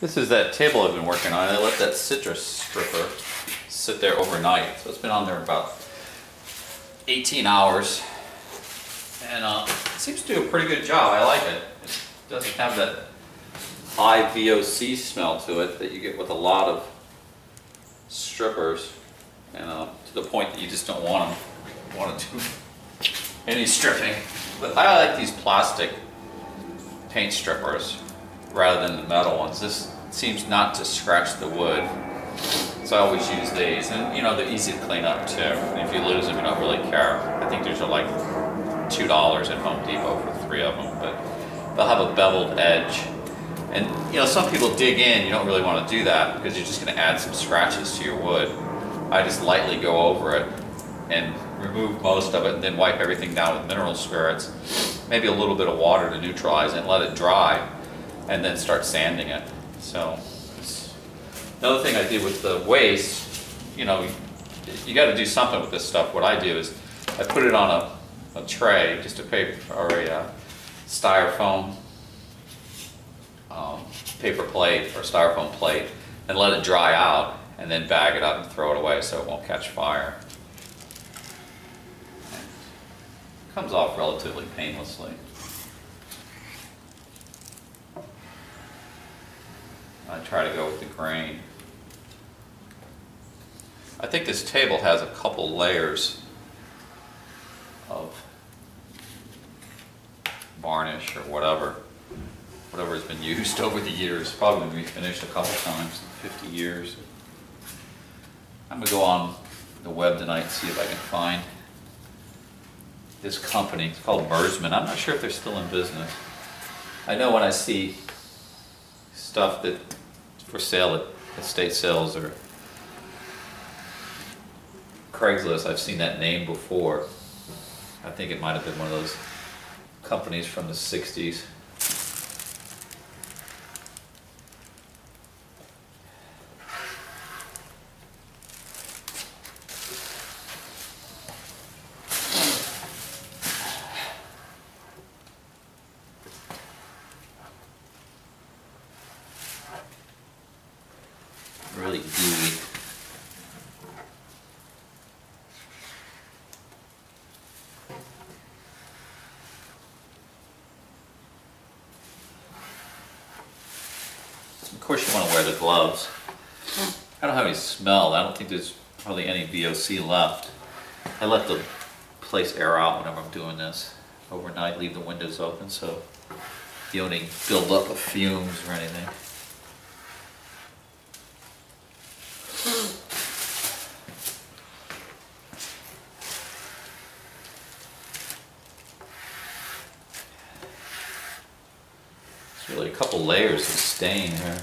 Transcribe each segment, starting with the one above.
This is that table I've been working on. I let that citrus stripper sit there overnight. So it's been on there about 18 hours. And it seems to do a pretty good job. I like it. It doesn't have that high VOC smell to it that you get with a lot of strippers. And to the point that you just don't want to do any stripping. But I like these plastic paint strippers rather than the metal ones. This seems not to scratch the wood, so I always use these. And you know, they're easy to clean up too. And if you lose them, you don't really care. I think these are like $2 at Home Depot for 3 of them, but they'll have a beveled edge. And you know, some people dig in. You don't really want to do that because you're just going to add some scratches to your wood. I just lightly go over it and remove most of it, and then wipe everything down with mineral spirits, maybe a little bit of water to neutralize it, and let it dry, and then start sanding it. So another thing I did with the waste, you know, you got to do something with this stuff. What I do is I put it on a tray, just a paper or a styrofoam paper plate or styrofoam plate, and let it dry out, and then bag it up and throw it away so it won't catch fire. It comes off relatively painlessly. I try to go with the grain. I think this table has a couple layers of varnish or whatever has been used over the years. Probably been refinished a couple times in 50 years. I'm gonna go on the web tonight and see if I can find this company. It's called Mersman. I'm not sure if they're still in business. I know when I see stuff that for sale at estate sales or Craigslist, I've seen that name before. I think it might have been one of those companies from the 60s. Really gooey. Of course you want to wear the gloves. I don't have any smell. I don't think there's hardly any VOC left. I let the place air out whenever I'm doing this. Overnight, leave the windows open so you don't even build up of fumes or anything. There's really a couple layers of stain here.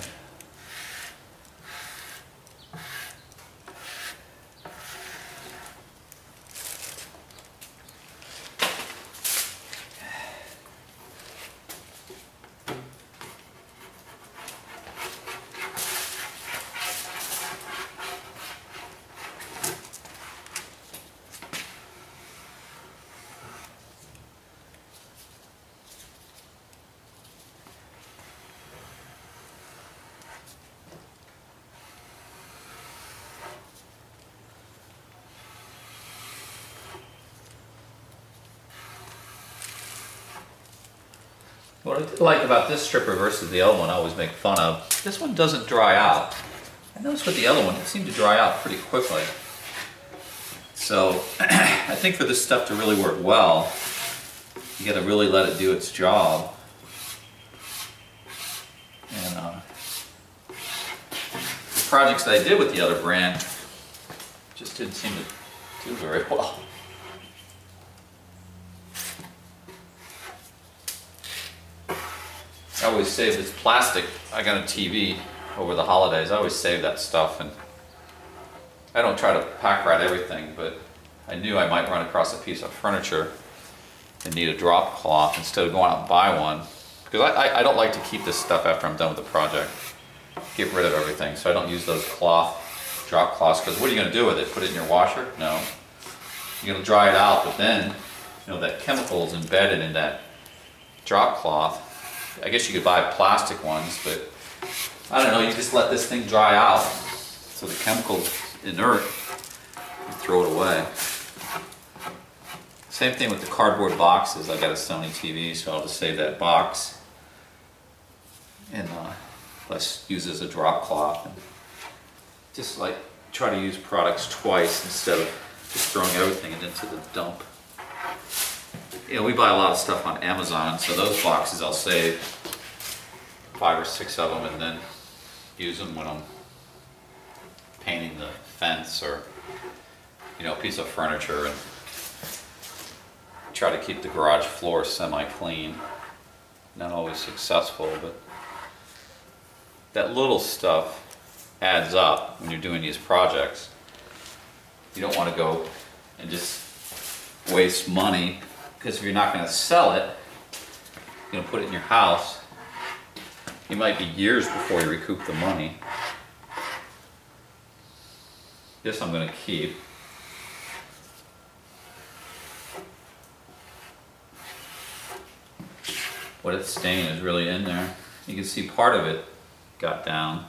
What I like about this stripper versus the other one I always make fun of, this one doesn't dry out. I noticed with the other one it seemed to dry out pretty quickly. So I think for this stuff to really work well, you got to really let it do its job. And the projects that I did with the other brand just didn't seem to do very well. I always save this plastic. I got a TV over the holidays. I always save that stuff, and I don't try to pack rat everything, but I knew I might run across a piece of furniture and need a drop cloth instead of going out and buy one. Because I don't like to keep this stuff after I'm done with the project. Get rid of everything. So I don't use those drop cloths, because what are you going to do with it? Put it in your washer? No. You're going to dry it out, but then, you know, that chemical is embedded in that drop cloth. I guess you could buy plastic ones, but I don't know, you just let this thing dry out so the chemical's inert and throw it away. Same thing with the cardboard boxes. I got a Sony TV, so I'll just save that box and let's use it as a drop cloth. And just like try to use products twice instead of just throwing everything into the dump. You know, we buy a lot of stuff on Amazon, so those boxes I'll save 5 or 6 of them and then use them when I'm painting the fence or, you know, a piece of furniture, and try to keep the garage floor semi-clean. Not always successful, but that little stuff adds up when you're doing these projects. You don't want to go and just waste money, because if you're not going to sell it, you're going to put it in your house, it might be years before you recoup the money. This I'm going to keep. What it's stained is really in there. You can see part of it got down,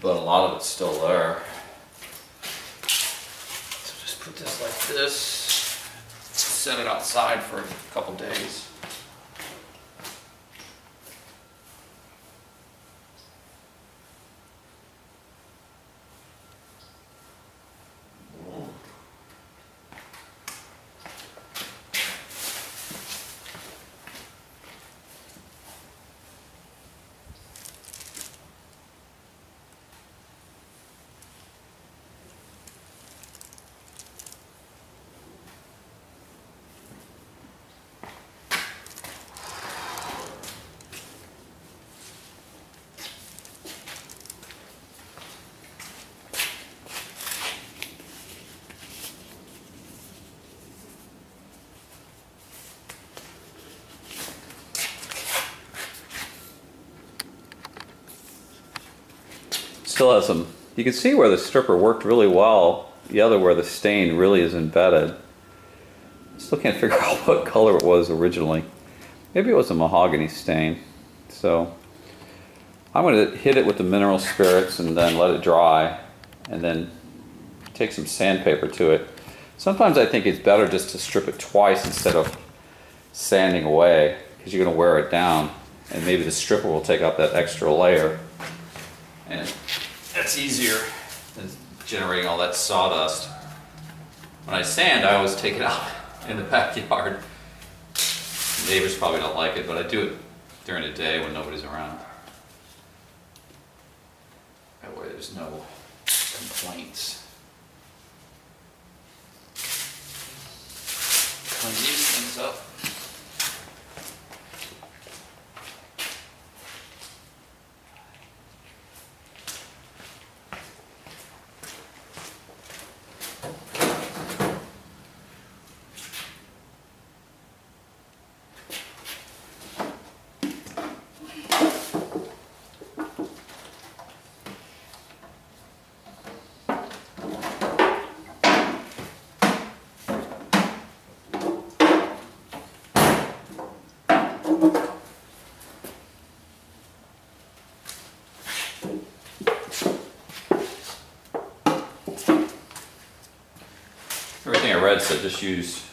but a lot of it's still there. So just put this like this, set it outside for a couple days. Still has some, you can see where the stripper worked really well, the other where the stain really is embedded. Still can't figure out what color it was originally. Maybe it was a mahogany stain. So I'm going to hit it with the mineral spirits and then let it dry, and then take some sandpaper to it. Sometimes I think it's better just to strip it twice instead of sanding away, because you're going to wear it down, and maybe the stripper will take out that extra layer. And that's easier than generating all that sawdust. When I sand, I always take it out in the backyard. The neighbors probably don't like it, but I do it during the day when nobody's around. That way there's no complaints. Clean these things up. Everything I read said just use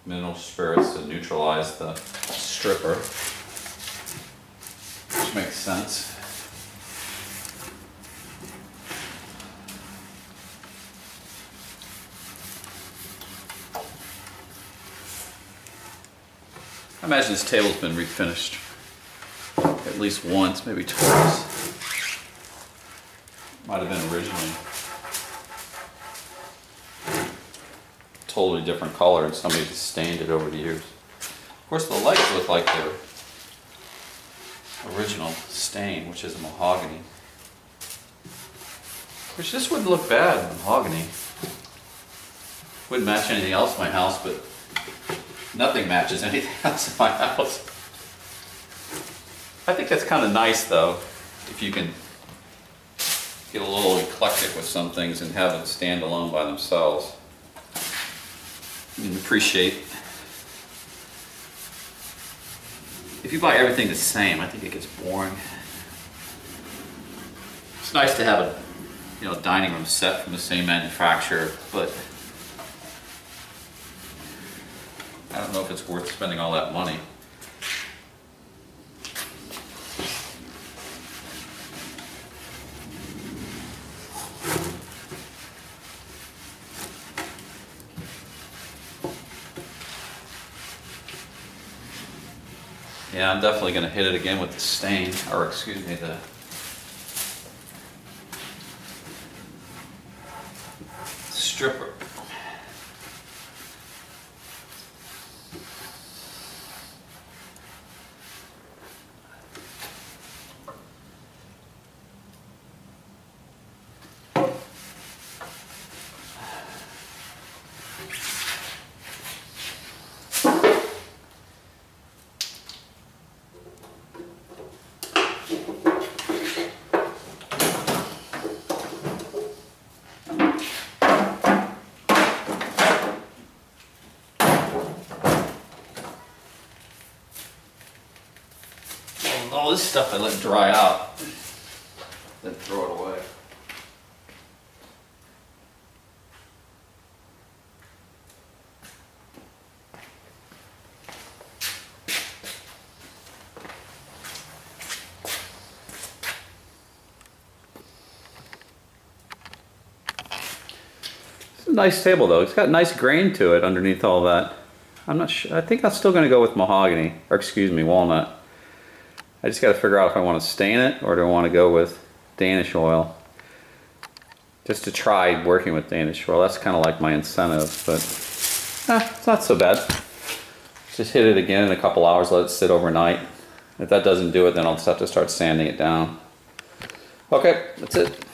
mineral spirits to neutralize the stripper, which makes sense. I imagine this table's been refinished at least once, maybe twice. Might have been originally totally different color and somebody just stained it over the years. Of course, the legs look like their original stain, which is a mahogany. Which this wouldn't look bad, mahogany. Wouldn't match anything else in my house, but nothing matches anything else in my house. I think that's kind of nice, though, if you can get a little eclectic with some things and have them stand alone by themselves. You can appreciate if you buy everything the same, I think it gets boring. It's nice to have a, you know, dining room set from the same manufacturer, but I don't know if it's worth spending all that money. Yeah, I'm definitely going to hit it again with the stain, or excuse me, the stripper. All this stuff I let dry out, then throw it away. It's a nice table though. It's got nice grain to it underneath all that. I'm not sure. I think I'm still going to go with mahogany, or excuse me, walnut. I just got to figure out if I want to stain it or do I want to go with Danish oil. Just to try working with Danish oil. That's kind of like my incentive, but it's not so bad. Just hit it again in a couple hours, let it sit overnight. If that doesn't do it, then I'll just have to start sanding it down. Okay, that's it.